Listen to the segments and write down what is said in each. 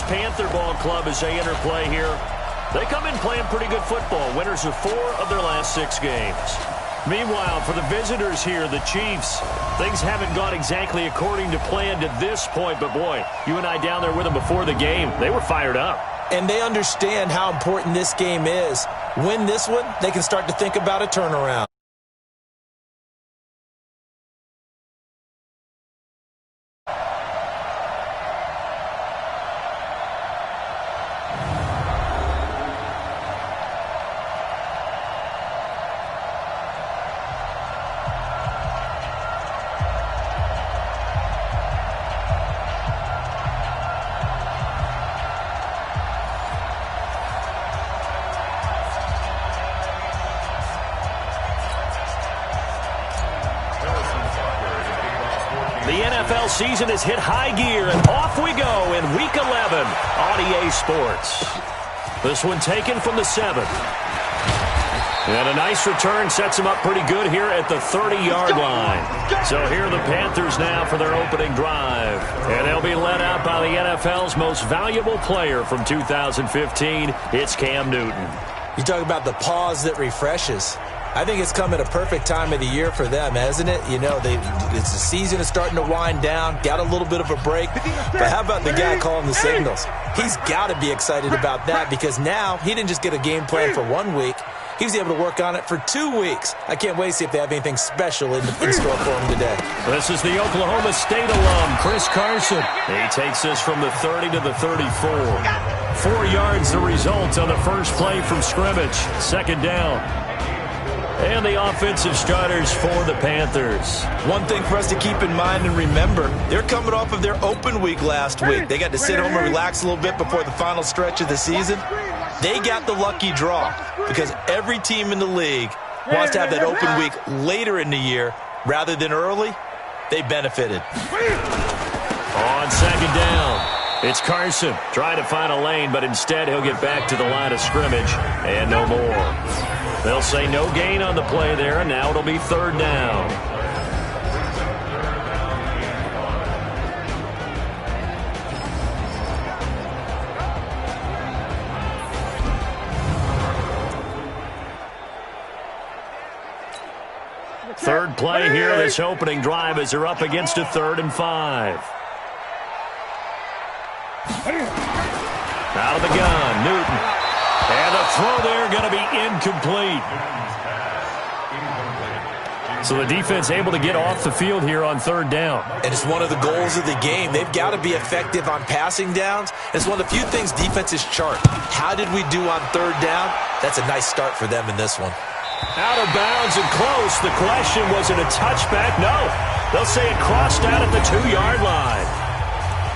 Panther Ball Club as they enter play here. They come in playing pretty good football. Winners of 4 of their last 6 games. Meanwhile, for the visitors here, the Chiefs, things haven't gone exactly according to plan to this point. But, boy, you and I down there with them before the game, they were fired up. And they understand how important this game is. Win this one, they can start to think about a turnaround. The NFL season has hit high gear, and off we go in Week 11 on EA Sports. This one taken from the 7. And a nice return sets them up pretty good here at the 30-yard line. So here are the Panthers now for their opening drive. And they'll be led out by the NFL's most valuable player from 2015. It's Cam Newton. You talk about the pause that refreshes. I think it's come at a perfect time of the year for them, hasn't it? You know, it's the season is starting to wind down, got a little bit of a break. But how about the guy calling the signals? He's got to be excited about that because now he didn't just get a game plan for 1 week. He was able to work on it for 2 weeks. I can't wait to see if they have anything special in store for him today. This is the Oklahoma State alum, Chris Carson. He takes this from the 30 to the 34. 4 yards the result on the first play from scrimmage. Second down. And the offensive starters for the Panthers. One thing for us to keep in mind and remember, they're coming off of their open week last week. They got to sit home and relax a little bit before the final stretch of the season. They got the lucky draw because every team in the league wants to have that open week later in the year rather than early. They benefited. On second down, it's Carson trying to find a lane, but instead he'll get back to the line of scrimmage and no more. They'll say no gain on the play there, and now it'll be third down. Third play here, this opening drive as they're up against a 3rd and 5. Out of the gun, Newton. And the throw there going to be incomplete. So the defense able to get off the field here on third down. And it's one of the goals of the game. They've got to be effective on passing downs. It's one of the few things defenses chart. How did we do on third down? That's a nice start for them in this one. Out of bounds and close. The question, was it a touchback? No. They'll say it crossed out at the 2-yard line.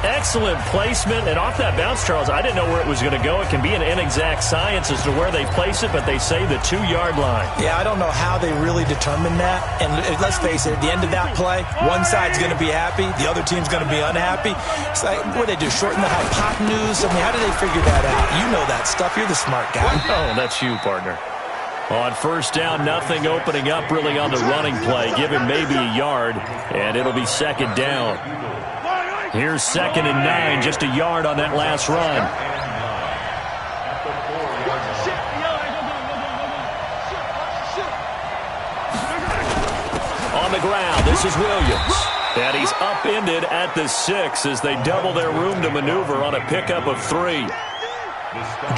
Excellent placement, and off that bounce, Charles, I didn't know where it was going to go. It can be an inexact science as to where they place it, but they say the 2-yard line. Yeah, I don't know how they really determine that. And let's face it, at the end of that play, one side's going to be happy, the other team's going to be unhappy. It's like, what do they do, shorten the hypotenuse? I mean, how do they figure that out? You know that stuff. You're the smart guy. Oh, that's you, partner. On first down, nothing opening up really on the running play. Give him maybe a yard, and it'll be second down. Here's 2nd and 9, just a yard on that last run. On the ground, this is Williams. And he's upended at the 6 as they double their room to maneuver on a pickup of 3.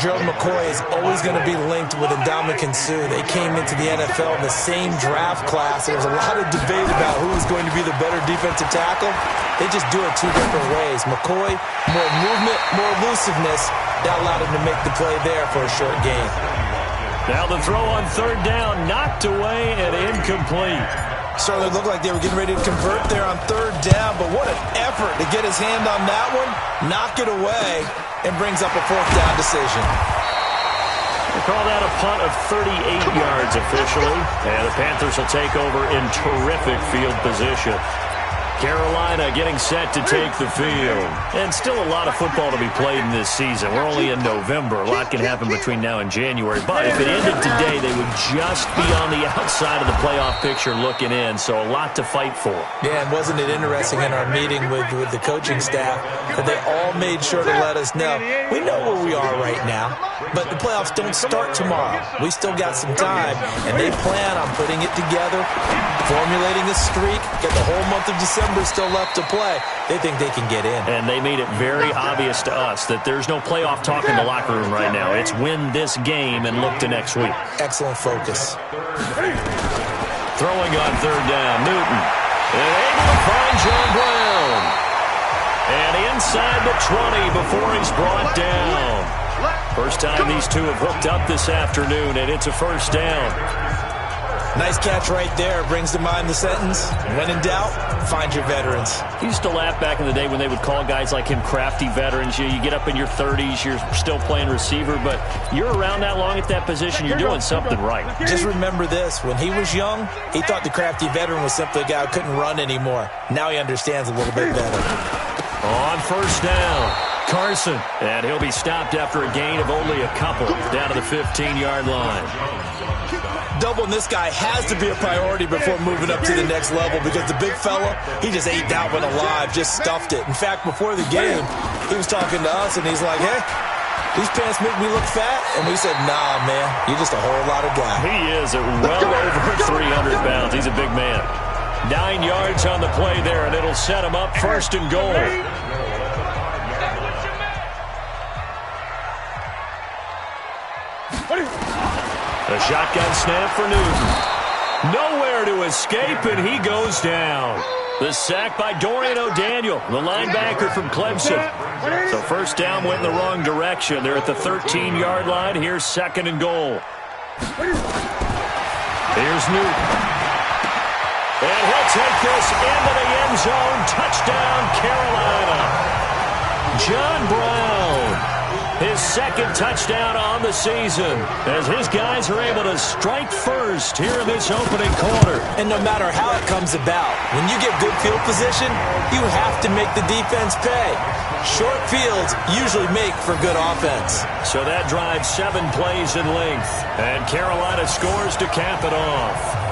Gerald McCoy is always going to be linked with Ndamukong Suh. They came into the NFL in the same draft class. There was a lot of debate about who was going to be the better defensive tackle. They just do it 2 different ways. McCoy, more movement, more elusiveness. That allowed him to make the play there for a short gain. Now the throw on third down, knocked away and incomplete. Certainly looked like they were getting ready to convert there on third down, but what an effort to get his hand on that one, knock it away, and brings up a 4th down decision. They call that a punt of 38 yards officially, and the Panthers will take over in terrific field position. Carolina getting set to take the field. And still a lot of football to be played in this season. We're only in November. A lot can happen between now and January. But if it ended today, they would just be on the outside of the playoff picture looking in. So a lot to fight for. Yeah, and wasn't it interesting in our meeting with the coaching staff that they all made sure to let us know, we know where we are right now, but the playoffs don't start tomorrow. We still got some time, and they plan on putting it together, formulating a streak, get the whole month of December still left to play. They think they can get in. And they made it very obvious to us that there's no playoff talk in the locker room right now. It's win this game and look to next week. Excellent focus. Throwing on third down, Newton. And able to find John Brown. And inside the 20 before he's brought down. First time these two have hooked up this afternoon, and it's a first down. Nice catch right there. Brings to mind the sentence, when in doubt, find your veterans. I used to laugh back in the day when they would call guys like him crafty veterans. You get up in your 30s, you're still playing receiver, but you're around that long at that position, you're doing something right. Just remember this. When he was young, he thought the crafty veteran was simply a guy who couldn't run anymore. Now he understands a little bit better. On first down, Carson. And he'll be stopped after a gain of only a couple down to the 15-yard line. Doubling this guy has to be a priority before moving up to the next level because the big fella, he just ate that one alive, just stuffed it. In fact, before the game, he was talking to us, and he's like, hey, these pants make me look fat? And we said, nah, man, you're just a whole lot of guy. He is at well over 300 pounds. He's a big man. 9 yards on the play there, and it'll set him up first and goal. A shotgun snap for Newton. Nowhere to escape, and he goes down. The sack by Dorian O'Daniel, the linebacker from Clemson. So first down went in the wrong direction. They're at the 13-yard line. Here's second and goal. Here's Newton. And he'll take this into the end zone. Touchdown, Carolina. John Brown. His second touchdown on the season as his guys are able to strike first here in this opening quarter. And no matter how it comes about, when you get good field position, you have to make the defense pay. Short fields usually make for good offense. So that drives 7 plays in length, and Carolina scores to cap it off.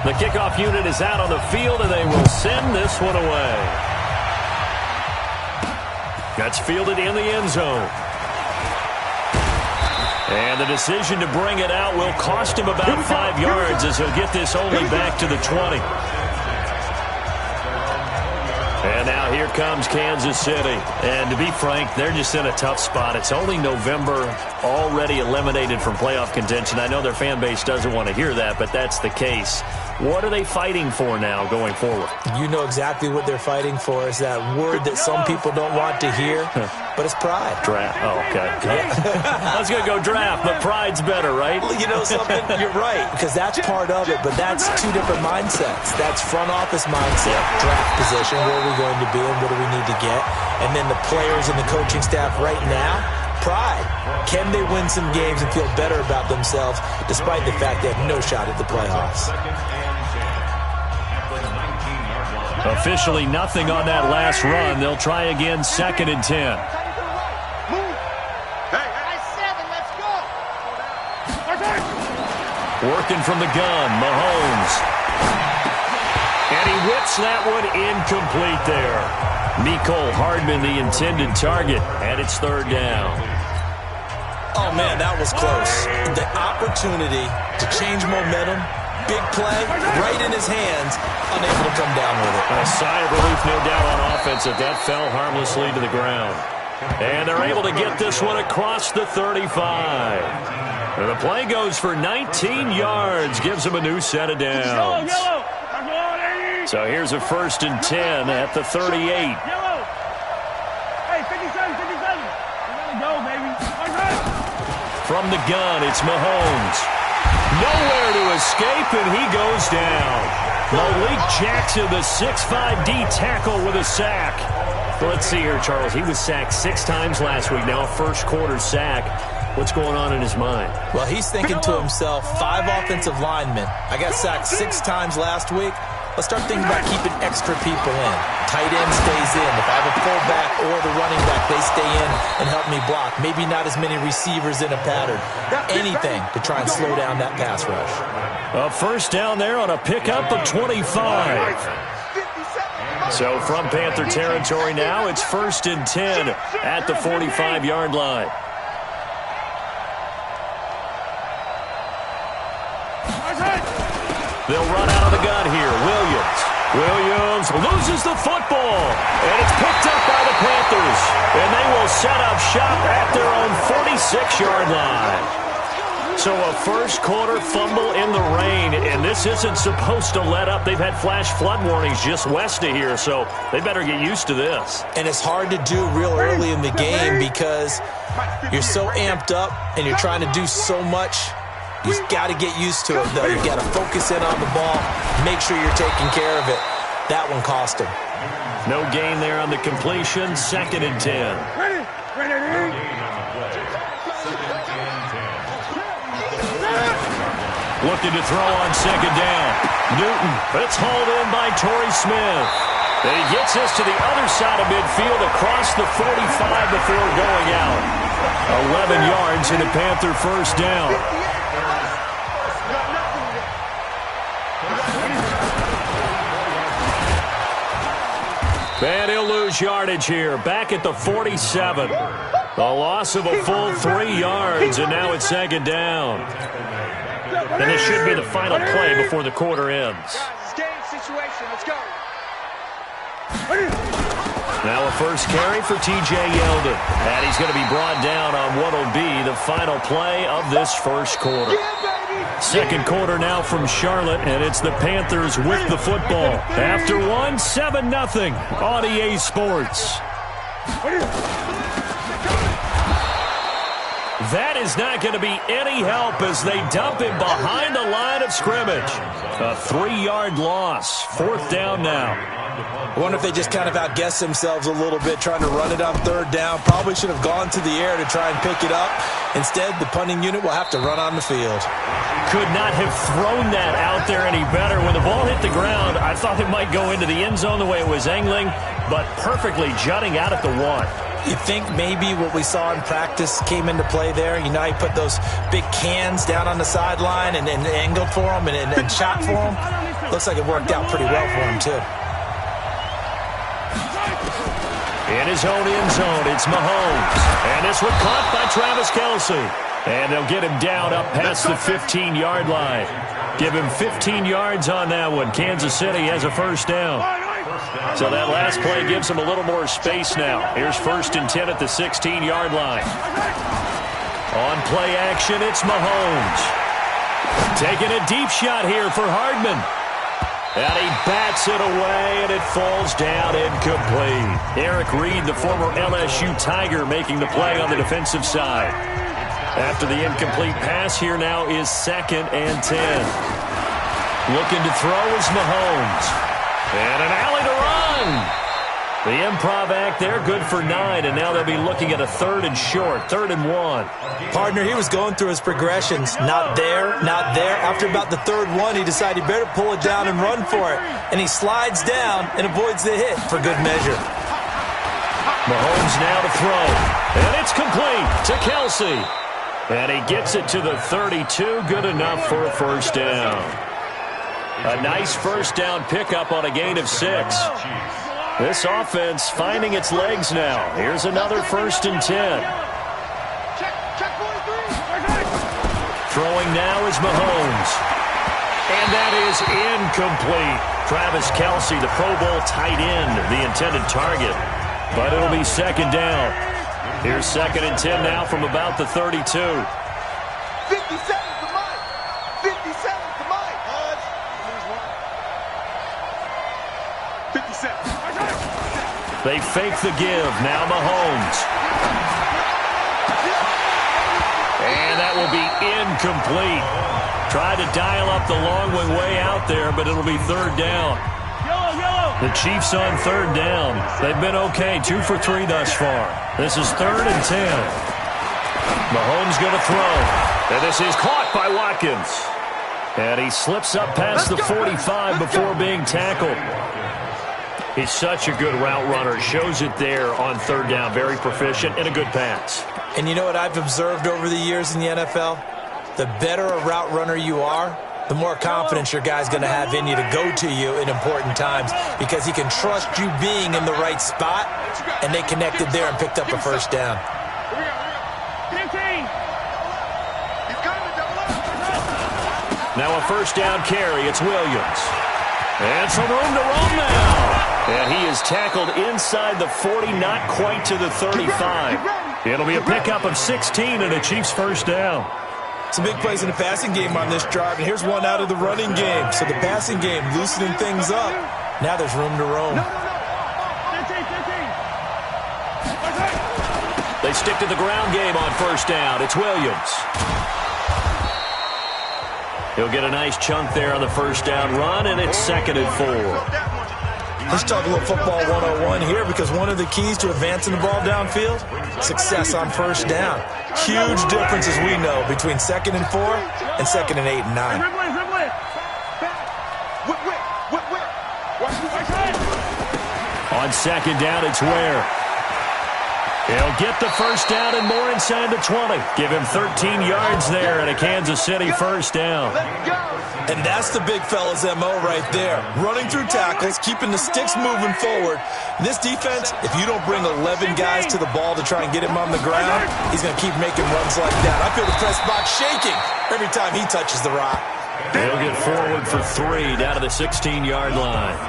The kickoff unit is out on the field, and they will send this one away. That's fielded in the end zone. And the decision to bring it out will cost him about 5 yards as he'll get this only back to the 20. And now here comes Kansas City. And to be frank, they're just in a tough spot. It's only November, already eliminated from playoff contention. I know their fan base doesn't want to hear that, but that's the case. What are they fighting for now going forward? You know exactly what they're fighting for. Is that word that some people don't want to hear, but it's pride. Draft. Oh, okay. I was going to go draft, but pride's better, right? Well, you know something? You're right, because that's part of it, but that's two different mindsets. That's front office mindset, draft position, where are we going to be and what do we need to get? And then the players and the coaching staff right now, pride. Can they win some games and feel better about themselves despite the fact they have no shot at the playoffs? Officially nothing on that last run. They'll try again, 2nd and 10. Working from the gun, Mahomes. And he whips that one incomplete there. Mecole Hardman, the intended target, and it's 3rd down. Oh, man, that was close. The opportunity to change momentum, big play, right in his hands, unable to come down with it. A sigh of relief, no doubt, on offense if that fell harmlessly to the ground. And they're able to get this one across the 35. And the play goes for 19 yards, gives them a new set of downs. So here's a 1st and 10 at the 38. From the gun, it's Mahomes. Nowhere to escape, and he goes down. Malik Jackson, the 6'5" D tackle with a sack. Let's see here, Charles. He was sacked 6 times last week. Now a first-quarter sack. What's going on in his mind? Well, he's thinking to himself, 5 offensive linemen. I got sacked 6 times last week. Let's start thinking about keeping extra people in. Tight end stays in. If I have a fullback or the running back, they stay in and help me block. Maybe not as many receivers in a pattern. Anything to try and slow down that pass rush. A first down there on a pickup of 25. So from Panther territory now, it's 1st and 10 at the 45-yard line. They'll run out of the gun here. Williams loses the football. And it's picked up by the Panthers. And they will set up shop at their own 46-yard line. So a first-quarter fumble in the rain. And this isn't supposed to let up. They've had flash flood warnings just west of here. So they better get used to this. And it's hard to do real early in the game because you're so amped up and you're trying to do so much. You've got to get used to it, though. You've got to focus in on the ball, make sure you're taking care of it. That one cost him. No gain there on the completion. 2nd and 10. Looking to throw on 2nd down. Newton. It's hauled in by Torrey Smith. And he gets this to the other side of midfield across the 45 before going out. 11 yards and a Panther first down. And he'll lose yardage here. Back at the 47. A loss of a full 3 yards, and now it's 2nd down. And this should be the final play before the quarter ends. Game situation. Let's go. Now a first carry for T.J. Yeldon. And he's going to be brought down on what will be the final play of this first quarter. Second quarter now from Charlotte, and it's the Panthers with the football. After 7-0 on EA Sports. That is not going to be any help as they dump him behind the line of scrimmage. A 3-yard loss. 4th down now. I wonder if they just kind of outguessed themselves a little bit trying to run it on 3rd down. Probably should have gone to the air to try and pick it up. Instead, the punting unit will have to run on the field. Could not have thrown that out there any better. When the ball hit the ground, I thought it might go into the end zone the way it was angling, but perfectly jutting out at the 1. You think maybe what we saw in practice came into play there? You know, he put those big cans down on the sideline and angled for them and shot for them. Looks like it worked out pretty well for him, too. In his own end zone, it's Mahomes. And this one caught by Travis Kelce. And they'll get him down up past the 15-yard line. Give him 15 yards on that one. Kansas City has a first down. So that last play gives him a little more space now. Here's 1st and 10 at the 16-yard line. On play action, it's Mahomes. Taking a deep shot here for Hardman. And he bats it away, and it falls down incomplete. Eric Reed, the former LSU Tiger, making the play on the defensive side. After the incomplete pass, here now is 2nd and 10. Looking to throw is Mahomes. And an alley to run. The improv act there, good for 9, and now they'll be looking at a 3rd and short, 3rd and 1. Partner, he was going through his progressions. Not there, not there. After about the 3rd one, he decided he better pull it down and run for it. And he slides down and avoids the hit for good measure. Mahomes now to throw. And it's complete to Kelce. And he gets it to the 32. Good enough for a first down. A nice first down pickup on a gain of 6. This offense finding its legs now. Here's another 1st and 10. Throwing now is Mahomes. And that is incomplete. Travis Kelce, the Pro Bowl tight end, the intended target. But it'll be 2nd down. Here's 2nd and 10 now from about the 32. 57 to Mike. 57 to Mike. 57. They fake the give. Now Mahomes. And that will be incomplete. Tried to dial up the long one way out there, but it'll be 3rd down. The Chiefs on third down. They've been okay, 2 for 3 thus far. This is 3rd and 10. Mahomes going to throw. And this is caught by Watkins. And he slips up past the 45 before being tackled. He's such a good route runner. Shows it there on third down. Very proficient and a good pass. And you know what I've observed over the years in the NFL? The better a route runner you are, the more confidence your guy's going to have in you to go to you in important times because he can trust you being in the right spot, and they connected there and picked up a first down. Now a first down carry. It's Williams. And some room to roam now. And he is tackled inside the 40, not quite to the 35. It'll be a pickup of 16 and a Chiefs first down. Some big plays in the passing game on this drive, and here's one out of the running game. So the passing game loosening things up. Now there's room to roam. They stick to the ground game on first down. It's Williams. He'll get a nice chunk there on the first down run, and it's 2nd and 4. Let's talk a little football 101 here because one of the keys to advancing the ball downfield, success on first down. Huge difference, as we know, between 2nd and 4 and 2nd and 8 and 9. On second down, it's Ware. He'll get the first down and more inside the 20. Give him 13 yards there and a Kansas City first down. And that's the big fella's MO right there. Running through tackles, keeping the sticks moving forward. In this defense, if you don't bring 11 guys to the ball to try and get him on the ground, he's going to keep making runs like that. I feel the press box shaking every time he touches the rock. He'll get forward for 3 down to the 16-yard line.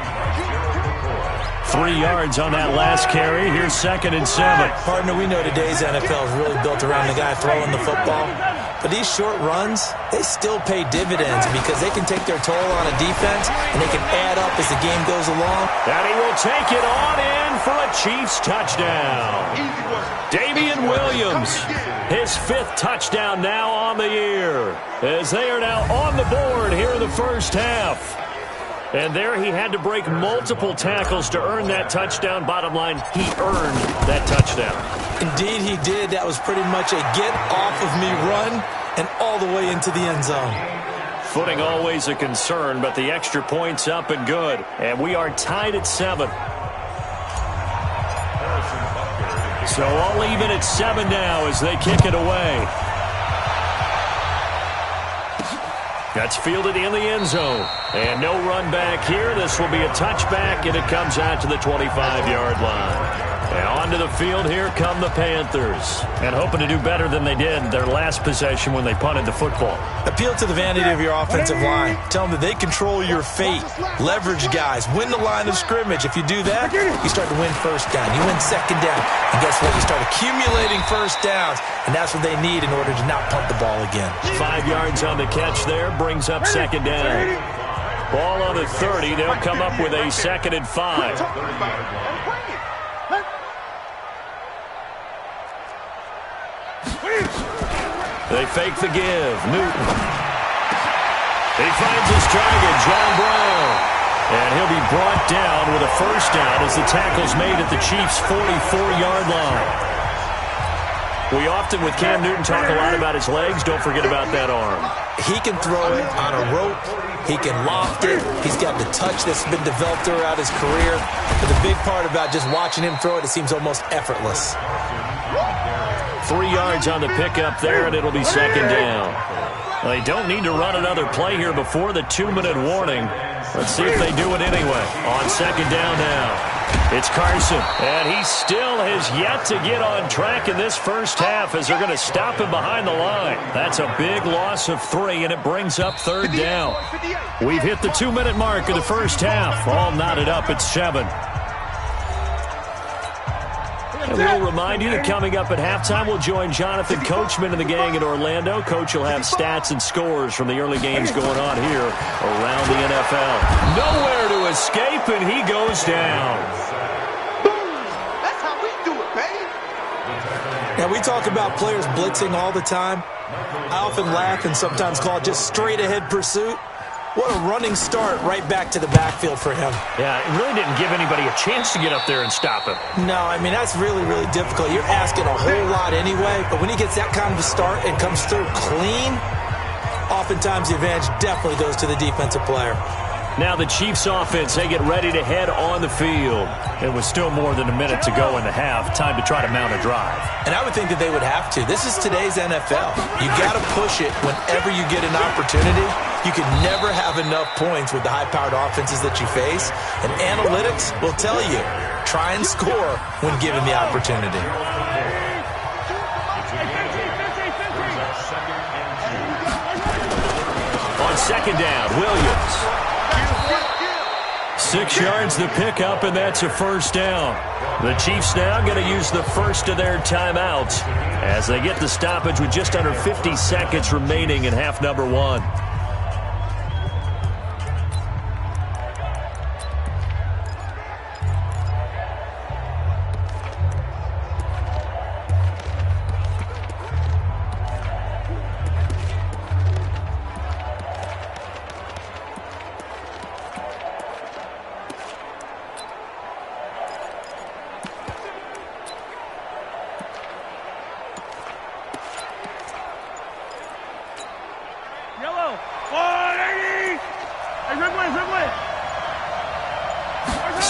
3 yards on that last carry. Here's 2nd and 7. Partner, we know today's NFL is really built around the guy throwing the football. But these short runs, they still pay dividends because they can take their toll on a defense and they can add up as the game goes along. And he will take it on in for a Chiefs touchdown. Damian Williams, his 5th touchdown now on the year, as they are now on the board here in the first half. And there he had to break multiple tackles to earn that touchdown. Bottom line, he earned that touchdown. Indeed he did. That was pretty much a get-off-of-me run and all the way into the end zone. Footing always a concern, but the extra point's up and good. And we are tied at 7. So all even at 7 now as they kick it away. That's fielded in the end zone. And no run back here. This will be a touchback, and it comes out to the 25-yard line. And onto the field, here come the Panthers. And hoping to do better than they did their last possession when they punted the football. Appeal to the vanity of your offensive line. Tell them that they control your fate. Leverage guys. Win the line of scrimmage. If you do that, you start to win first down. You win second down. And guess what? You start accumulating first downs. And that's what they need in order to not punt the ball again. 5 yards on the catch there. Brings up second down. Ball on the 30. They'll come up with a 2nd and 5. They fake the give. Newton. He finds his target, John Brown. And he'll be brought down with a first down as the tackle's made at the Chiefs' 44-yard line. We often, with Cam Newton, talk a lot about his legs. Don't forget about that arm. He can throw it on a rope. He can loft it. He's got the touch that's been developed throughout his career. But the big part about just watching him throw it seems almost effortless. 3 yards on the pickup there, and it'll be second down. They don't need to run another play here before the 2-minute warning. Let's see if they do it anyway. On second down now. It's Carson, and he still has yet to get on track in this first half as they're going to stop him behind the line. That's a big loss of 3, and it brings up third down. We've hit the 2-minute mark of the first half. All knotted up at 7. And we'll remind you that coming up at halftime, we'll join Jonathan Coachman and the gang in Orlando. Coach will have stats and scores from the early games going on here around the NFL. Nowhere to escape, and he goes down. That's how we do it, baby. Now, we talk about players blitzing all the time. I often laugh and sometimes call it just straight-ahead pursuit. What a running start right back to the backfield for him. Yeah, it really didn't give anybody a chance to get up there and stop him. No, I mean, that's really, really difficult. You're asking a whole lot anyway, but when he gets that kind of a start and comes through clean, oftentimes the advantage definitely goes to the defensive player. Now the Chiefs offense, they get ready to head on the field. It was still more than a minute to go in the half. Time to try to mount a drive. And I would think that they would have to. This is today's NFL. You got to push it whenever you get an opportunity. You can never have enough points with the high-powered offenses that you face. And analytics will tell you, try and score when given the opportunity. On second down, Williams. 6 yards the pickup, and that's a first down. The Chiefs now going to use the first of their timeouts as they get the stoppage with just under 50 seconds remaining in half number 1.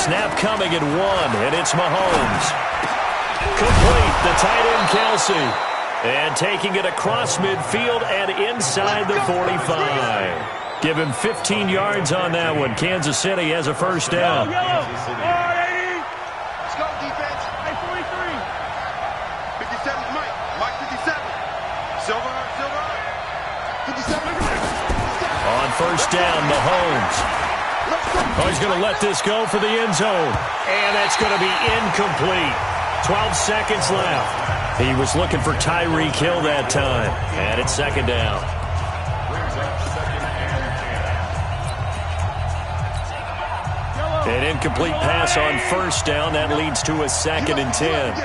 Snap coming at 1, and it's Mahomes. Complete, the tight end Kelsey. And taking it across midfield and inside the 45. Give him 15 yards on that one. Kansas City has a first down. Let's go, defense. 57 Mike. Mike 57. Silver. 57. On first down, Mahomes. Oh, he's going to let this go for the end zone. And that's going to be incomplete. 12 seconds left. He was looking for Tyreek Hill that time. And it's second down. An incomplete pass on first down. That leads to a 2nd and 10.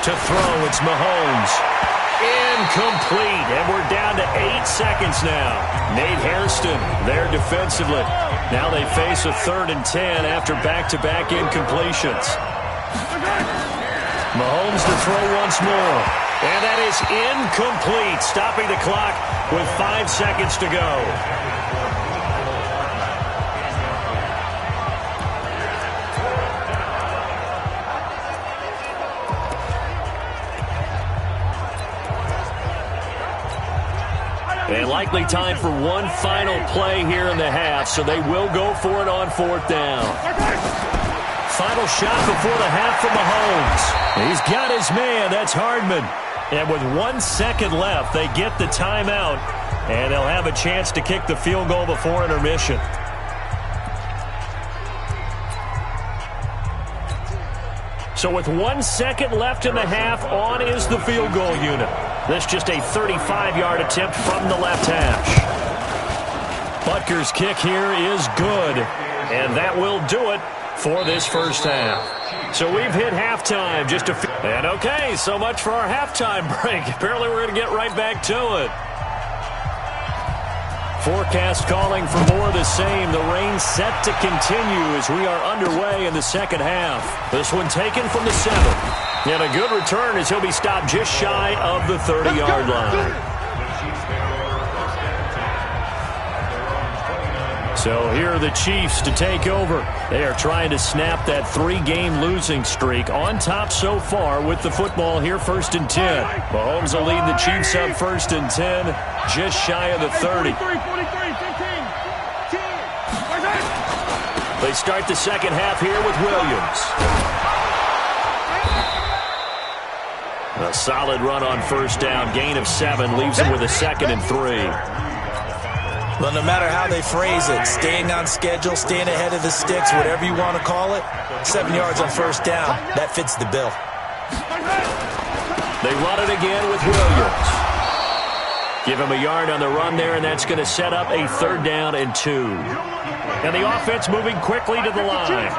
To throw, it's Mahomes. Incomplete, and we're down to 8 seconds now. Nate Hairston there defensively. Now they face a 3rd and 10 after back-to-back incompletions. Mahomes to throw once more. And that is incomplete, stopping the clock with 5 seconds to go. And likely time for one final play here in the half, so they will go for it on 4th down. Final shot before the half for Mahomes. He's got his man, that's Hardman. And with 1 second left, they get the timeout, and they'll have a chance to kick the field goal before intermission. So with 1 second left in the half, on is the field goal unit. This just a 35-yard attempt from the left hash. Butker's kick here is good, and that will do it for this first half. So we've hit halftime. And okay, so much for our halftime break. Apparently we're going to get right back to it. Forecast calling for more of the same. The rain set to continue as we are underway in the second half. This one taken from the 7. And a good return as he'll be stopped just shy of the 30-yard line. So here are the Chiefs to take over. They are trying to snap that 3-game losing streak. On top so far with the football here, 1st and 10. Mahomes will lead the Chiefs up 1st and 10, just shy of the 30. They start the second half here with Williams. A solid run on first down. Gain of 7 leaves him with a 2nd and 3. Well, no matter how they phrase it, staying on schedule, staying ahead of the sticks, whatever you want to call it, 7 yards on first down, that fits the bill. They run it again with Williams. Give him a yard on the run there, and that's going to set up a 3rd down and 2. And the offense moving quickly to the line.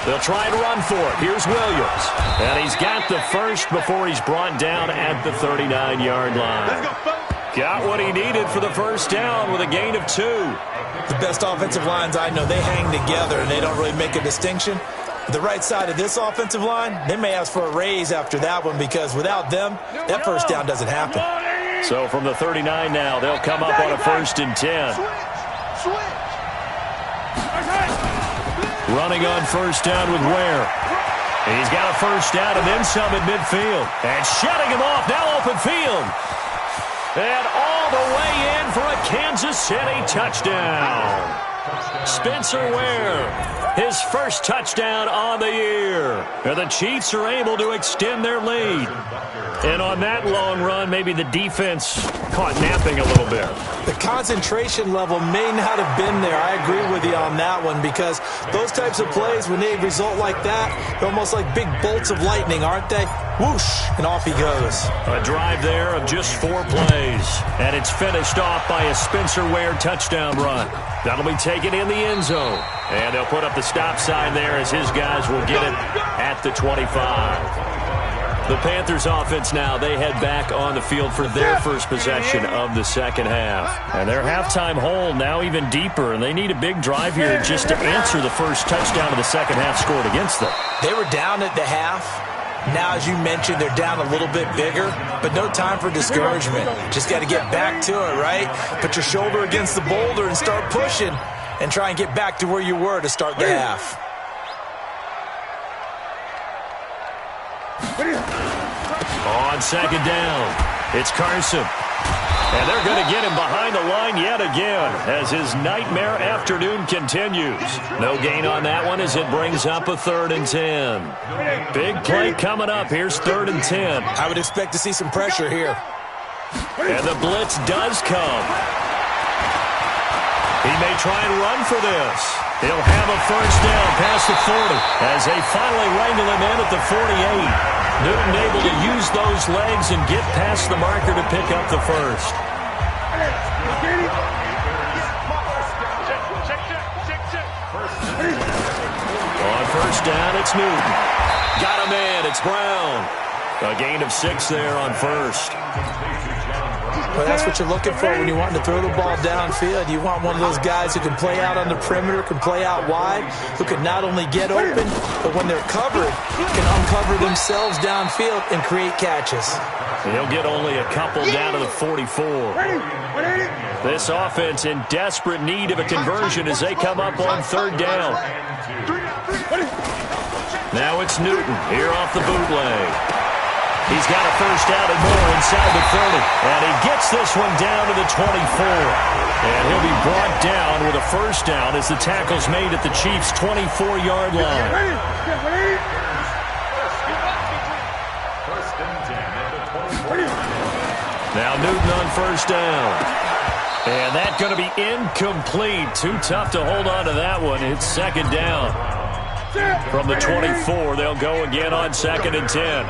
They'll try and run for it. Here's Williams. And he's got the first before he's brought down at the 39-yard line. Got what he needed for the first down with a gain of 2. The best offensive lines I know, they hang together and they don't really make a distinction. The right side of this offensive line, they may ask for a raise after that one because without them, that first down doesn't happen. So from the 39 now, they'll come up on a 1st and 10. Running on first down with Ware. He's got a first down and then some at midfield. And shutting him off, now open field. And all the way in for a Kansas City touchdown. Spencer Ware, his first touchdown on the year. And the Chiefs are able to extend their lead. And on that long run, maybe the defense caught napping a little bit. The concentration level may not have been there. I agree with you on that one because those types of plays, when they result like that, they're almost like big bolts of lightning, aren't they? Whoosh, and off he goes. A drive there of just 4 plays. And it's finished off by a Spencer Ware touchdown run. That'll be taken in the end zone. And they'll put up the stop sign there as his guys will get it at the 25. The Panthers offense now, they head back on the field for their first possession of the second half. And their halftime hole now even deeper, and they need a big drive here just to answer the first touchdown of the second half scored against them. They were down at the half. Now, as you mentioned, they're down a little bit bigger, but no time for discouragement. Just got to get back to it, right? Put your shoulder against the boulder and start pushing and try and get back to where you were to start the half. On second down, it's Carson. And they're going to get him behind the line yet again as his nightmare afternoon continues. No gain on that one as it brings up a 3rd and 10. Big play coming up. Here's 3rd and 10. I would expect to see some pressure here. And the blitz does come. He may try and run for this. He'll have a first down past the 40 as they finally wrangle him in at the 48. Newton able to use those legs and get past the marker to pick up the first. On first down, it's Newton. Got a man, it's Brown. A gain of 6 there on first. Well, that's what you're looking for when you want to throw the ball downfield. You want one of those guys who can play out on the perimeter, can play out wide, who can not only get open, but when they're covered, can uncover themselves downfield and create catches. He'll get only a couple down to the 44. This offense in desperate need of a conversion as they come up on 3rd down. Now it's Newton here off the bootleg. He's got a first down and more inside the 30. And he gets this one down to the 24. And he'll be brought down with a first down as the tackle's made at the Chiefs' 24-yard line. Now Newton on first down. And that's going to be incomplete. Too tough to hold on to that one. It's 2nd down. From the 24, they'll go again on 2nd and 10.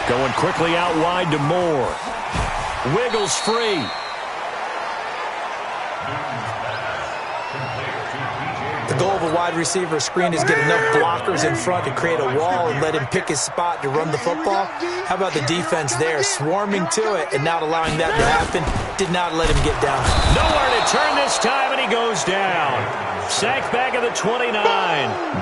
Going quickly out wide to Moore. Wiggles free. The goal of a wide receiver screen is get enough blockers in front to create a wall and let him pick his spot to run the football. How about the defense there, swarming to it and not allowing that to happen? Did not let him get down. Nowhere to turn this time, and he goes down. Sacked back at the 29.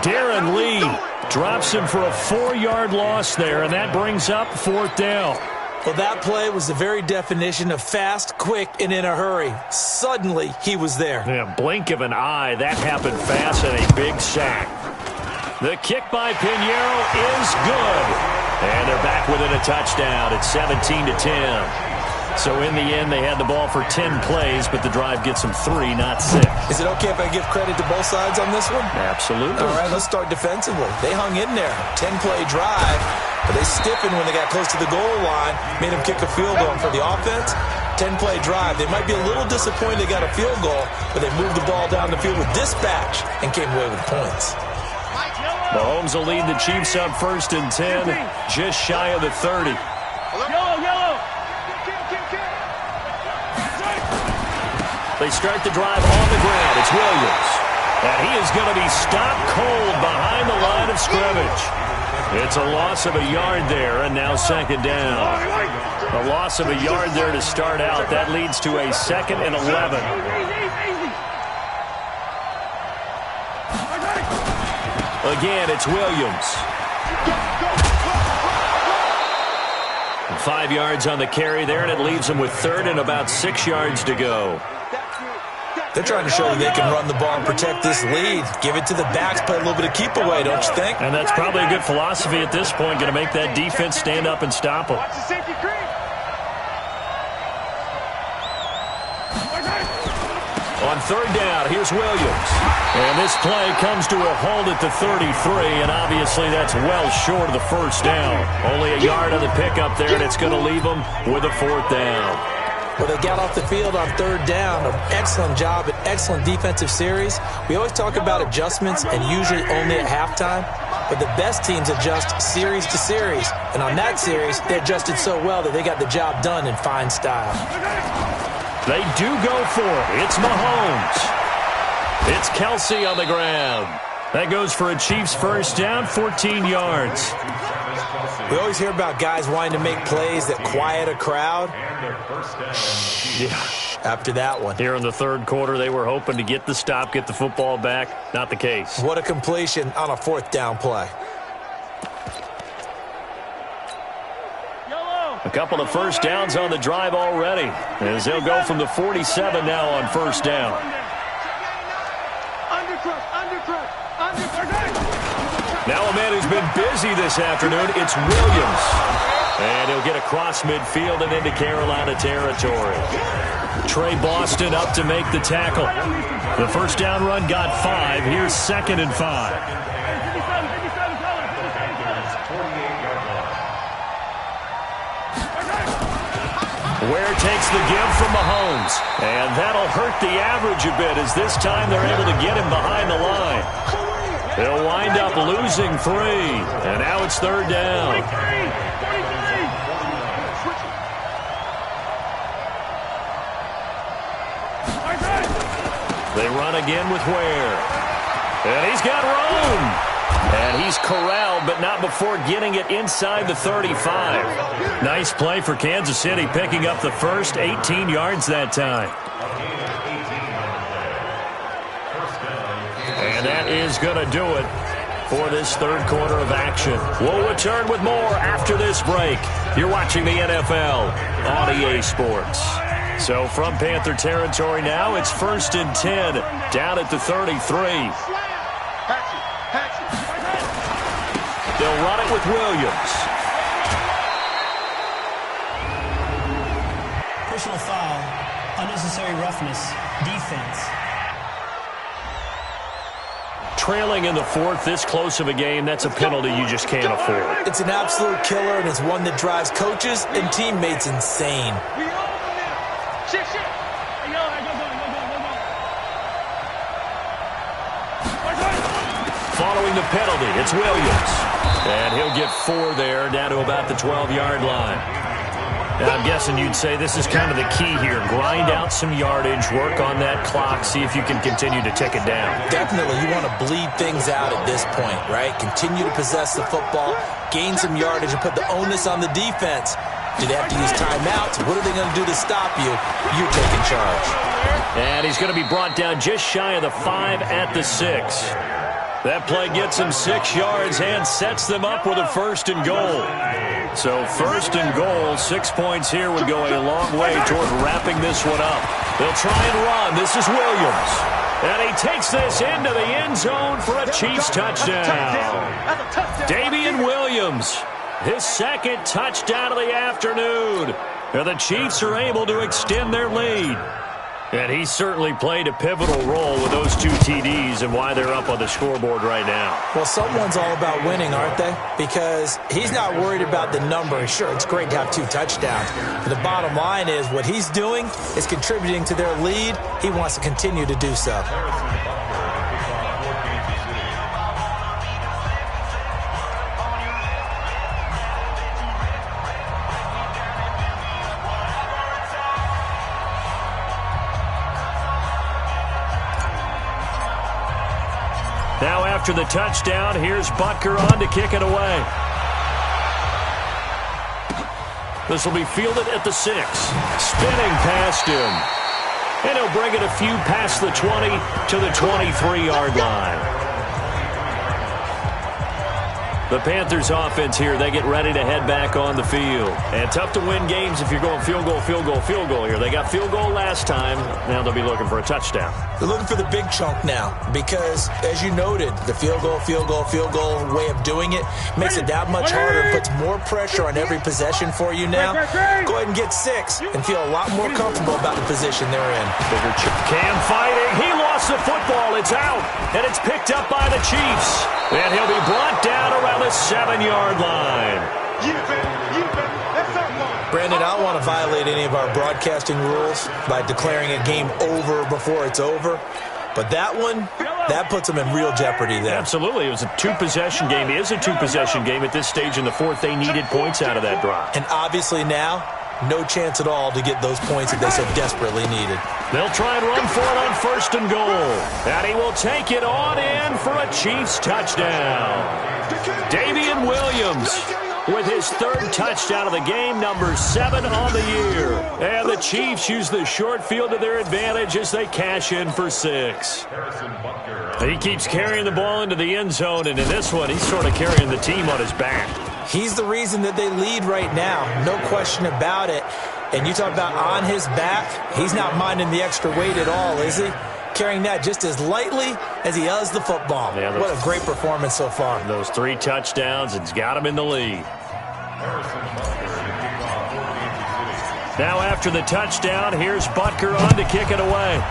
Darren Lee drops him for a 4-yard loss there, and that brings up 4th down. Well, that play was the very definition of fast, quick, and in a hurry. Suddenly, he was there. Yeah, blink of an eye. That happened fast and a big sack. The kick by Pinheiro is good. And they're back within a touchdown. It's 17-10. So in the end, they had the ball for 10 plays, but the drive gets them 3, not 6. Is it okay if I give credit to both sides on this one? Absolutely. All right, let's start defensively. They hung in there. 10-play drive, but they stiffened when they got close to the goal line, made them kick a field goal. For the offense, 10-play drive. They might be a little disappointed they got a field goal, but they moved the ball down the field with dispatch and came away with points. Mahomes will lead the Chiefs up 1st and 10, just shy of the 30. They start the drive on the ground. It's Williams. And he is going to be stopped cold behind the line of scrimmage. It's a loss of a yard there, and now second down. A loss of a yard there to start out. That leads to a 2nd and 11. Again, it's Williams. 5 yards on the carry there, and it leaves them with 3rd and about 6 yards to go. They're trying to show that they can run the ball and protect this lead. Give it to the backs, play a little bit of keep away, don't you think? And that's probably a good philosophy at this point, going to make that defense stand up and stop them. On 3rd down, here's Williams. And this play comes to a halt at the 33, and obviously that's well short of the 1st down. Only a yard on the pickup there, and it's going to leave them with a 4th down. Well, they got off the field on 3rd down. An excellent job, an excellent defensive series. We always talk about adjustments, and usually only at halftime. But the best teams adjust series to series. And on that series, they adjusted so well that they got the job done in fine style. They do go for it. It's Mahomes. It's Kelsey on the ground. That goes for a Chiefs 1st down, 14 yards. We always hear about guys wanting to make plays that quiet a crowd. Yeah. After that one. Here in the 3rd quarter, they were hoping to get the stop, get the football back. Not the case. What a completion on a 4th down play. A couple of 1st downs on the drive already, as they'll go from the 47 now on 1st down. Now a man who's been busy this afternoon, it's Williams. And he'll get across midfield and into Carolina territory. Trey Boston up to make the tackle. The 1st down run got 5. Here's 2nd and 5. Ware takes the give from Mahomes. And that'll hurt the average a bit, as this time they're able to get him behind the line. They'll wind up losing 3. And now it's 3rd down. They run again with Ware. And he's got room. And he's corralled, but not before getting it inside the 35. Nice play for Kansas City, picking up the first, 18 yards that time. And that is going to do it for this 3rd quarter of action. We'll return with more after this break. You're watching the NFL on EA Sports. So from Panther territory now, it's 1st and 10, down at the 33. They'll run it with Williams. Personal foul, unnecessary roughness, defense. Trailing in the 4th, this close of a game, that's a penalty you just can't afford. It's an absolute killer, and it's one that drives coaches and teammates insane. Following the penalty, it's Williams. And he'll get 4 there, down to about the 12-yard line. Now, I'm guessing you'd say this is kind of the key here. Grind out some yardage, work on that clock, see if you can continue to tick it down. Definitely, you want to bleed things out at this point, right? Continue to possess the football, gain some yardage, and put the onus on the defense. Do they have to use timeouts? What are they going to do to stop you? You're taking charge. And he's going to be brought down just shy of the 5 at the 6. That play gets him 6 yards and sets them up with a 1st and goal. So 1st and goal, 6 points here would go a long way toward wrapping this one up. They'll try and run. This is Williams. And he takes this into the end zone for a Chiefs touchdown. Damian Williams, his 2nd touchdown of the afternoon. And the Chiefs are able to extend their lead. And he certainly played a pivotal role with those 2 TDs and why they're up on the scoreboard right now. Well, someone's all about winning, aren't they? Because he's not worried about the number. Sure, it's great to have 2 touchdowns. But the bottom line is what he's doing is contributing to their lead. He wants to continue to do so. Now after the touchdown, here's Butker on to kick it away. This will be fielded at the 6. Spinning past him. And he'll bring it a few past the 20 to the 23-yard line. The Panthers offense here, they get ready to head back on the field. And tough to win games if you're going field goal, field goal, field goal here. They got field goal last time. Now they'll be looking for a touchdown. They're looking for the big chunk now because, as you noted, the field goal way of doing it makes it that much harder and puts more pressure on every possession for you now. Go ahead and get 6 and feel a lot more comfortable about the position they're in. Cam fighting. He lost the football. It's out. And it's picked up by the Chiefs. And he'll be brought down around the 7-yard line. Brandon, I don't want to violate any of our broadcasting rules by declaring a game over before it's over. But that one, that puts them in real jeopardy there. Absolutely. It was a two-possession game. It is a two-possession game at this stage in the fourth. They needed points out of that drive. And obviously now, no chance at all to get those points that they so desperately needed. They'll try and run for it on 1st and goal. And he will take it on in for a Chiefs touchdown. Damian Williams with his 3rd touchdown of the game, number 7 on the year. And the Chiefs use the short field to their advantage as they cash in for 6. He keeps carrying the ball into the end zone, and in this one, he's sort of carrying the team on his back. He's the reason that they lead right now, no question about it. And you talk about on his back, he's not minding the extra weight at all, is he? Carrying that just as lightly as he does the football. Yeah, what a great performance so far. Those 3 touchdowns, it's got him in the lead. Now after the touchdown, here's Butker on to kick it away.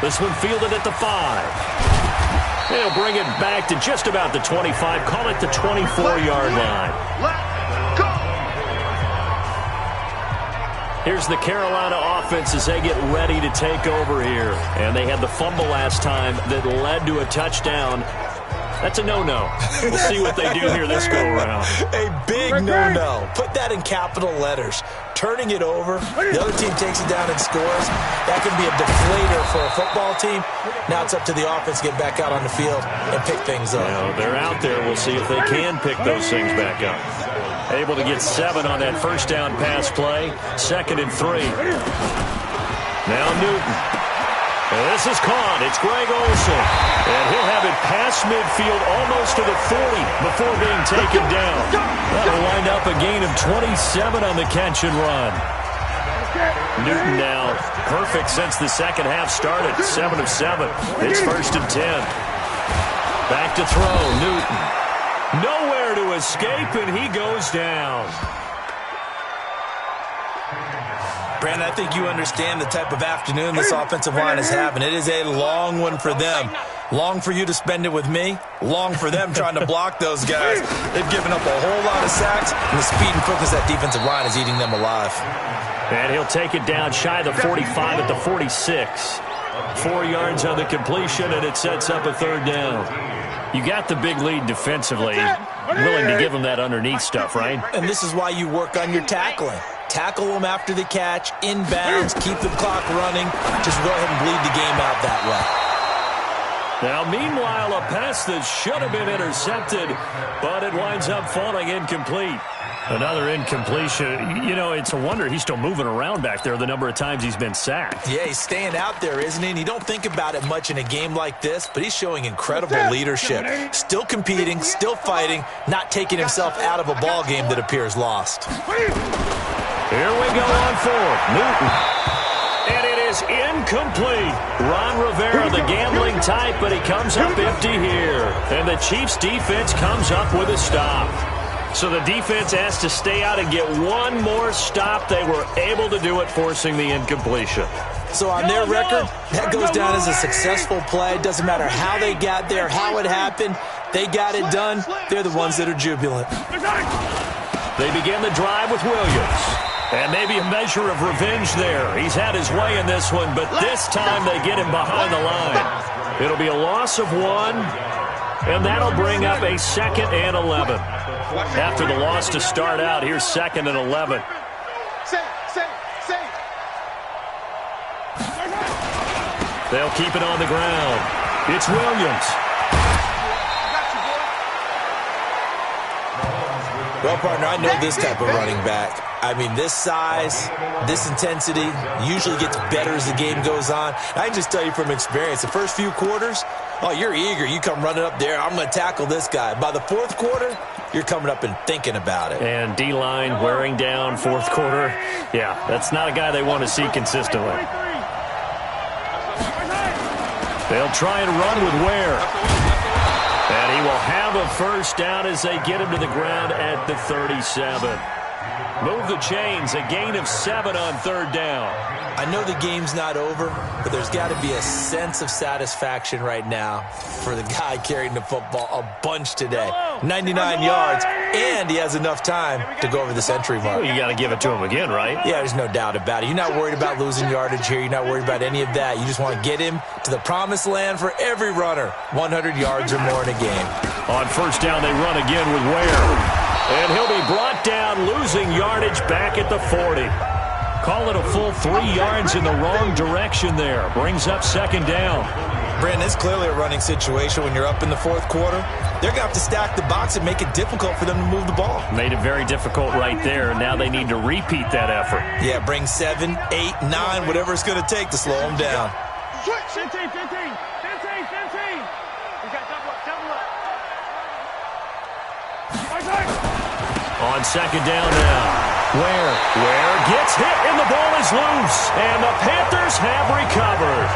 This one fielded at the 5. They'll bring it back to just about the 25. Call it the 24-yard line. Here's the Carolina offense as they get ready to take over here. And they had the fumble last time that led to a touchdown. That's a no-no. We'll see what they do here this go-around. A big no-no. Put that in capital letters. Turning it over, the other team takes it down and scores. That can be a deflator for a football team. Now it's up to the offense to get back out on the field and pick things up. Well, they're out there. We'll see if they can pick those things back up. Able to get 7 on that 1st down pass play. 2nd and 3. Now Newton. And this is caught. It's Greg Olsen. And he'll have it past midfield almost to the 40 before being taken down. That'll wind up a gain of 27 on the catch and run. Newton now perfect since the second half started. 7 of 7. It's 1st and 10. Back to throw. Newton. Nowhere to escape, and he goes down. Brandon, I think you understand the type of afternoon this offensive line is having. It is a long one for them. Long for you to spend it with me. Long for them trying to block those guys. They've given up a whole lot of sacks, and the speed and quickness of that defensive line is eating them alive. And he'll take it down shy of the 45 at the 46. 4 yards on the completion, and it sets up a 3rd down. You got the big lead defensively. Willing to give them that underneath stuff, right? And this is why you work on your tackling. Tackle them after the catch, inbounds, keep the clock running. Just go ahead and bleed the game out that way. Now, meanwhile, a pass that should have been intercepted, but it winds up falling incomplete. Another incompletion. You know, it's a wonder he's still moving around back there the number of times he's been sacked. Yeah, he's staying out there, isn't he? And you don't think about it much in a game like this, but he's showing incredible leadership. Still competing, still fighting, not taking himself out of a ball game that appears lost. Here we go on 4th. Newton. And it is incomplete. Ron Rivera, the gambling type, but he comes up empty here. And the Chiefs' defense comes up with a stop. So the defense has to stay out and get one more stop. They were able to do it, forcing the incompletion. So on their record, that goes down as a successful play. It doesn't matter how they got there, how it happened. They got it done. They're the ones that are jubilant. They begin the drive with Williams. And maybe a measure of revenge there. He's had his way in this one, but this time they get him behind the line. It'll be a loss of 1, and that'll bring up a 2nd and 11. After the loss to start out, here's 2nd and 11. They'll keep it on the ground. It's Williams. Well, partner, I know this type of running back. I mean, this size, this intensity usually gets better as the game goes on. I can just tell you from experience, the first few quarters, oh, you're eager. You come running up there, I'm going to tackle this guy. By the fourth quarter, you're coming up and thinking about it. And D-line wearing down fourth quarter. Yeah, that's not a guy they want to see consistently. They'll try and run with Ware. And he will have a first down as they get him to the ground at the 37. Move the chains, a gain of 7 on third down. I know the game's not over, but there's got to be a sense of satisfaction right now for the guy carrying the football a bunch today. 99 yards, and he has enough time to go over the century mark. Well, you got to give it to him again, right? Yeah, there's no doubt about it. You're not worried about losing yardage here. You're not worried about any of that. You just want to get him to the promised land for every runner, 100 yards or more in a game. On first down, they run again with Ware. And he'll be brought down, losing yardage back at the 40. Call it a full 3 yards in the wrong direction there. Brings up second down. Brandon, it's clearly a running situation when you're up in the fourth quarter. They're going to have to stack the box and make it difficult for them to move the ball. Made it very difficult right there. Now they need to repeat that effort. Yeah, bring 7, 8, 9, whatever it's going to take to slow them down. 15. We got double up. On second down now. Ware gets hit and the ball is loose. And the Panthers have recovered.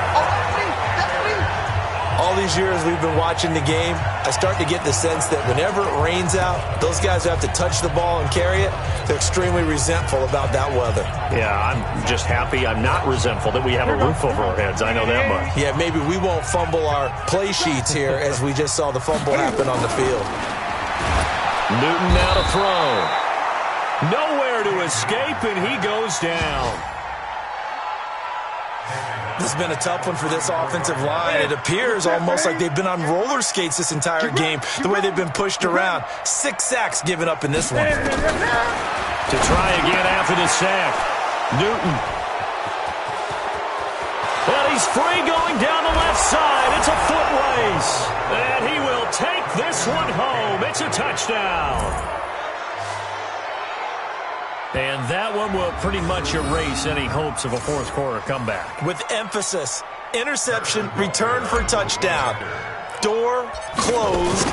All these years we've been watching the game, I start to get the sense that whenever it rains out, those guys who have to touch the ball and carry it, they're extremely resentful about that weather. Yeah, I'm just happy I'm not resentful that we have a roof over our heads. I know that much. Yeah, maybe we won't fumble our play sheets here as we just saw the fumble happen on the field. Newton now to throw. Nowhere to escape, and he goes down. This has been a tough one for this offensive line. It appears almost like they've been on roller skates this entire game, the way they've been pushed around. 6 sacks given up in this one. To try again after the sack. Newton. And he's free going down the left side. It's a foot race. And he will take this one home. It's a touchdown. And that one will pretty much erase any hopes of a fourth quarter comeback. With emphasis, interception, return for touchdown. Door closed,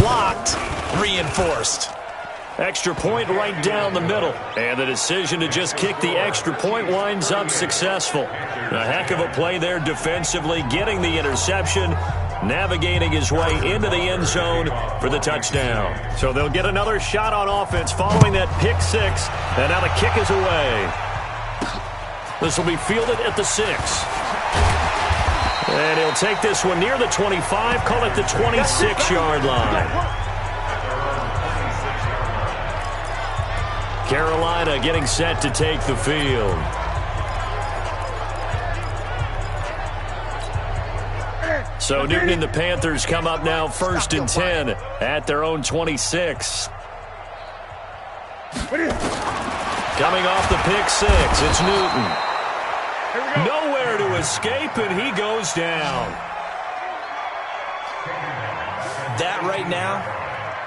locked, reinforced. Extra point right down the middle. And the decision to just kick the extra point winds up successful. A heck of a play there defensively, getting the interception, navigating his way into the end zone for the touchdown. So they'll get another shot on offense following that pick six. And now the kick is away. This will be fielded at the 6. And he'll take this one near the 25, call it the 26-yard line. Carolina getting set to take the field. So Newton and the Panthers come up now 1st and 10 at their own 26. Coming off the pick 6, it's Newton. Nowhere to escape, and he goes down. That right now,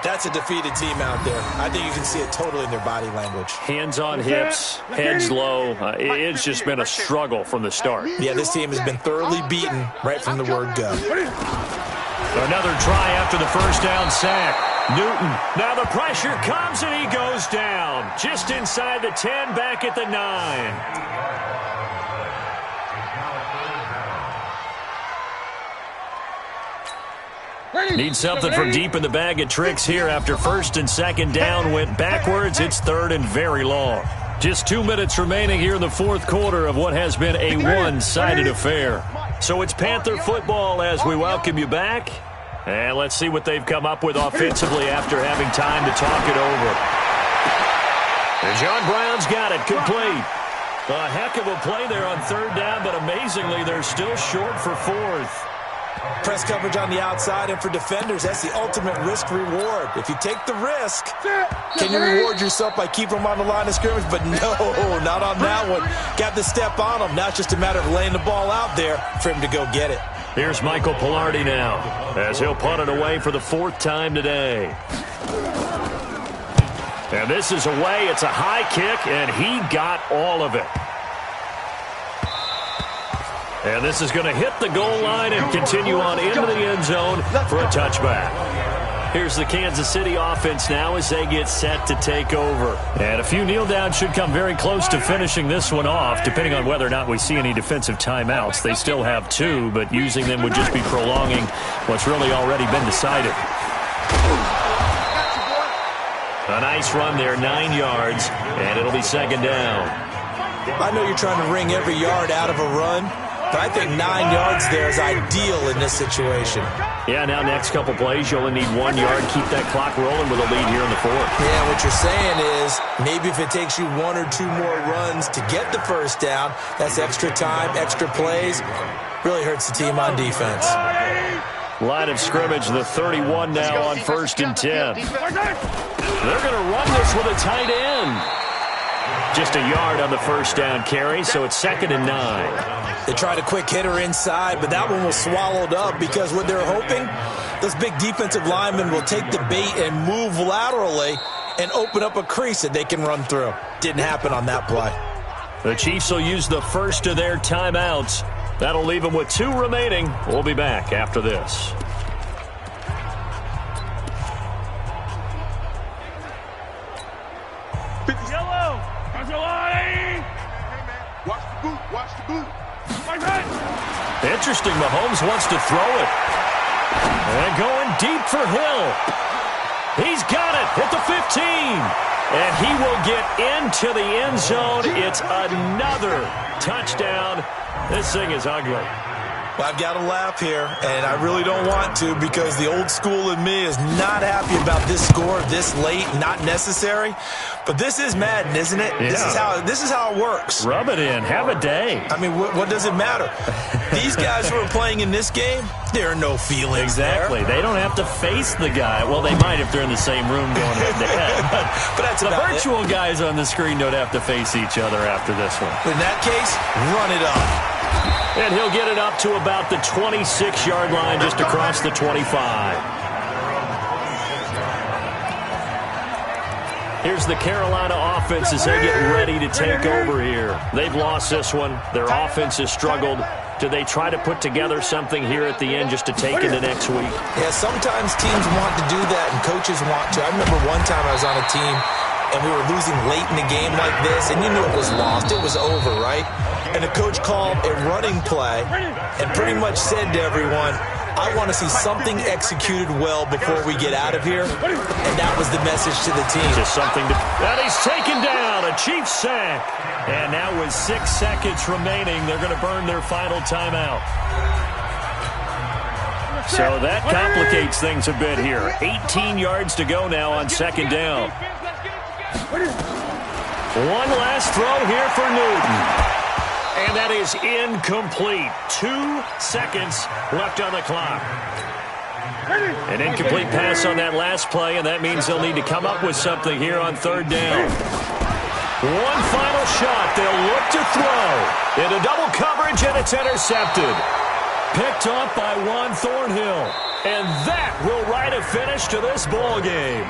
that's a defeated team out there. I think you can see it totally in their body language. Hands on hips, heads low. It's just been a struggle from the start. Yeah, this team has been thoroughly beaten right from the word go. Another try after the first down sack. Newton. Now the pressure comes and he goes down. Just inside the 10, back at the 9. Need something from deep in the bag of tricks here after 1st and 2nd down went backwards. It's 3rd and very long. Just 2 minutes remaining here in the 4th quarter of what has been a one-sided affair. So it's Panther football as we welcome you back. And let's see what they've come up with offensively after having time to talk it over. And John Brown's got it complete. A heck of a play there on 3rd down, but amazingly they're still short for 4th. Press coverage on the outside, and for defenders, that's the ultimate risk-reward. If you take the risk, can you reward yourself by keeping them on the line of scrimmage? But no, not on that one. Got to step on them. Now it's just a matter of laying the ball out there for him to go get it. Here's Michael Pilardi now, as he'll punt it away for the 4th time today. And this is away. It's a high kick, and he got all of it. And this is going to hit the goal line and continue on into the end zone for a touchback. Here's the Kansas City offense now as they get set to take over. And a few kneel downs should come very close to finishing this one off, depending on whether or not we see any defensive timeouts. They still have 2, but using them would just be prolonging what's really already been decided. A nice run there, 9 yards, and it'll be 2nd down. I know you're trying to wring every yard out of a run, but I think 9 yards there is ideal in this situation. Yeah, now next couple plays, you only need 1 yard. Keep that clock rolling with a lead here in the 4th. Yeah, what you're saying is maybe if it takes you 1 or 2 more runs to get the 1st down, that's extra time, extra plays. Really hurts the team on defense. Line of scrimmage, the 31 now on 1st and 10. They're going to run this with a tight end. Just a yard on the 1st down carry, so it's 2nd and 9. They tried a quick hitter inside, but that one was swallowed up because what they're hoping, those big defensive linemen will take the bait and move laterally and open up a crease that they can run through. Didn't happen on that play. The Chiefs will use the first of their timeouts. That'll leave them with 2 remaining. We'll be back after this. Yellow! Watch the boot, watch the boot. Interesting, Mahomes wants to throw it. And going deep for Hill. He's got it at the 15. And he will get into the end zone. It's another touchdown. This thing is ugly. Well, I've got to laugh here, and I really don't want to because the old school in me is not happy about this score this late, not necessary. But this is Madden, isn't it? Yeah. This is how it works. Rub it in. Have a day. I mean, what does it matter? These guys who are playing in this game, there are no feelings Exactly. there. They don't have to face the guy. Well, they might if they're in the same room going head to head. But that's the about virtual guys on the screen don't have to face each other after this one. In that case, run it up. And he'll get it up to about the 26-yard line, just across the 25. Here's the Carolina offense as they get ready to take over here. They've lost this one. Their offense has struggled. Do they try to put together something here at the end just to take into next week? Yeah, sometimes teams want to do that and coaches want to. I remember one time I was on a team and we were losing late in the game like this, and you knew it was lost. It was over, right? And the coach called a running play and pretty much said to everyone, I want to see something executed well before we get out of here. And that was the message to the team. Just something to... And he's taken down. A Chiefs sack. And now with 6 seconds remaining, they're going to burn their final timeout. So that complicates things a bit here. 18 yards to go now on 2nd down. One last throw here for Newton. And that is incomplete. 2 seconds left on the clock. An incomplete pass on that last play, and that means they'll need to come up with something here on 3rd down. One final shot. They'll look to throw. Into double coverage, and it's intercepted. Picked up by Juan Thornhill. And that will write a finish to this ball game.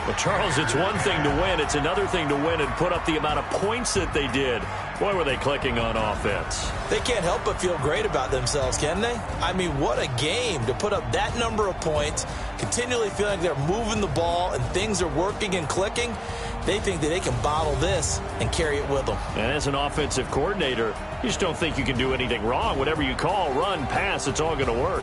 Well, Charles, it's one thing to win. It's another thing to win and put up the amount of points that they did. Boy, were they clicking on offense. They can't help but feel great about themselves, can they? I mean, what a game to put up that number of points, continually feeling like they're moving the ball and things are working and clicking. They think that they can bottle this and carry it with them. And as an offensive coordinator, you just don't think you can do anything wrong. Whatever you call, run, pass, it's all going to work.